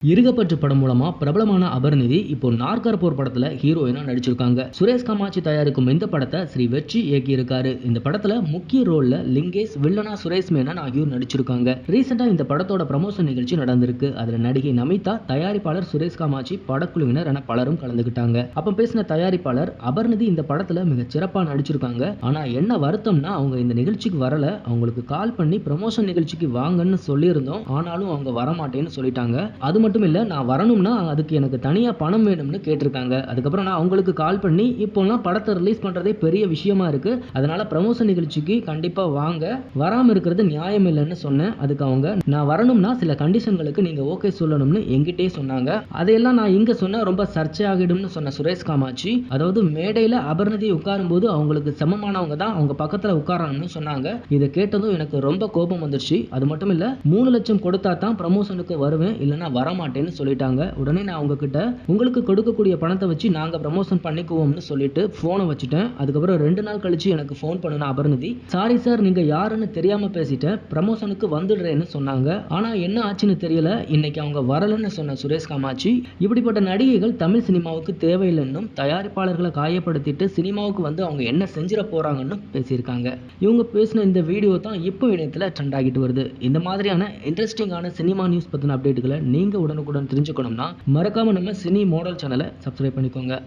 இருகப்பற்று படம் மூலமா பிரபலமான அபர்நிதி இப்போ நார்கர்பூர் படத்துல ஹீரோயினா நடிச்சிருக்காங்க. சுரேஷ் காமாட்சி தயாரிக்கும் இந்த படத்தை ஸ்ரீ வெற்றி இயக்கி இருக்காரு. இந்த படத்துல முக்கிய ரோல்ல லிங்கேஷ், வில்லனா சுரேஷ் மேனன் ஆகியோர் நடிச்சிருக்காங்க. ரீசெண்டா இந்த படத்தோட ப்ரமோஷன் நிகழ்ச்சி நடந்திருக்கு. அதுல நடிகை நமிதா, தயாரிப்பாளர் சுரேஷ் காமாட்சி, படக்குழுவினர் என பலரும் கலந்துகிட்டாங்க. அப்ப பேசின தயாரிப்பாளர், அபர்நிதி இந்த படத்துல மிக சிறப்பா நடிச்சிருக்காங்க. ஆனா என்ன வருத்தம்னா, அவங்க இந்த நிகழ்ச்சிக்கு வரல. அவங்களுக்கு கால் பண்ணி ப்ரமோஷன் நிகழ்ச்சிக்கு வாங்கன்னு சொல்லியிருந்தோம். ஆனாலும் அவங்க வரமாட்டேன்னு சொல்லிட்டாங்க. அது மட்டும் இல்ல, நான் வரணும்னா அதுக்கு எனக்கு தனியா பணம் வேணும்னு கேட்டிருக்காங்க. அதுக்கப்புறம் நான் அவங்களுக்கு கால் பண்ணி, இப்போலாம் படத்தை ரிலீஸ் பண்றதே பெரிய விஷயமா இருக்கு, அதனால ப்ரமோஷன் நிகழ்ச்சிக்கு கண்டிப்பா வாங்க, வராம இருக்கிறது நியாயம் இல்லைன்னு சொன்னேன். அதுக்கு அவங்க, நான் வரணும்னா சில கண்டிஷன்களுக்கு நீங்க ஓகே சொல்லணும்னு என்கிட்டே சொன்னாங்க. அதையெல்லாம் நான் இங்க சொன்னா ரொம்ப சர்ச்சை ஆகிடும்னு சொன்ன சுரேஷ் காமாட்சி, அதாவது மேடையில அபர்நிதி உட்காரும் போது அவங்களுக்கு சமமானவங்க தான் அவங்க பக்கத்துல உட்காரணும்னு சொன்னாங்க. இதை கேட்டதும் எனக்கு ரொம்ப கோபம் வந்துருச்சு. அது மட்டும் இல்ல, 3 லட்சம் கொடுத்தா தான் ப்ரமோஷனுக்கு வருவேன், இல்லைன்னா வரமாட்டேன்னு சொல்லிட்டாங்க. உடனே நான் அவங்க கிட்ட, உங்களுக்கு கொடுக்கக்கூடிய பணத்தை வச்சு நாங்க ப்ரமோஷன் பண்ணிக்குவோம்னு சொல்லிட்டு போனை வச்சுட்டேன். அதுக்கப்புறம் 2 நாள் கழிச்சு எனக்கு போன் பண்ணுன அபர்நிதி, சாரி சார், நீங்க யாருன்னு தெரியாம பேசிட்டேன், ப்ரமோஷனுக்கு வந்துடுறேன்னு சொன்னாங்க. ஆனா என்ன ஆச்சுன்னு தெரியல. இன்னைக்கு அவங்க வரலன்னு சொன்ன சுரேஷ் காமாட்சி, இப்படிப்பட்ட நடிகைகள் தமிழ் சினிமாவுக்கு தேவையில்லைன்னும், தயாரிப்பாளர்களை காயப்படுத்திட்டு சினிமாவுக்கு வந்து அவங்க என்ன செஞ்சிட போறாங்கன்னு பேசியிருக்காங்க. இவங்க பேசின இந்த வீடியோ தான் இப்போ இணையத்தில் ட்ரெண்ட் ஆகிட்டு வருது. இந்த மாதிரியான இன்ட்ரெஸ்டிங்கான சினிமா நியூஸ் பத்தின அப்டேட்டுகளை நீங்க உடனுக்குடன் தெரிஞ்சுக்கணும்னா மறக்காம நம்ம சினி மாடல் சேனலை சப்ஸ்கிரைப் பண்ணிக்கோங்க.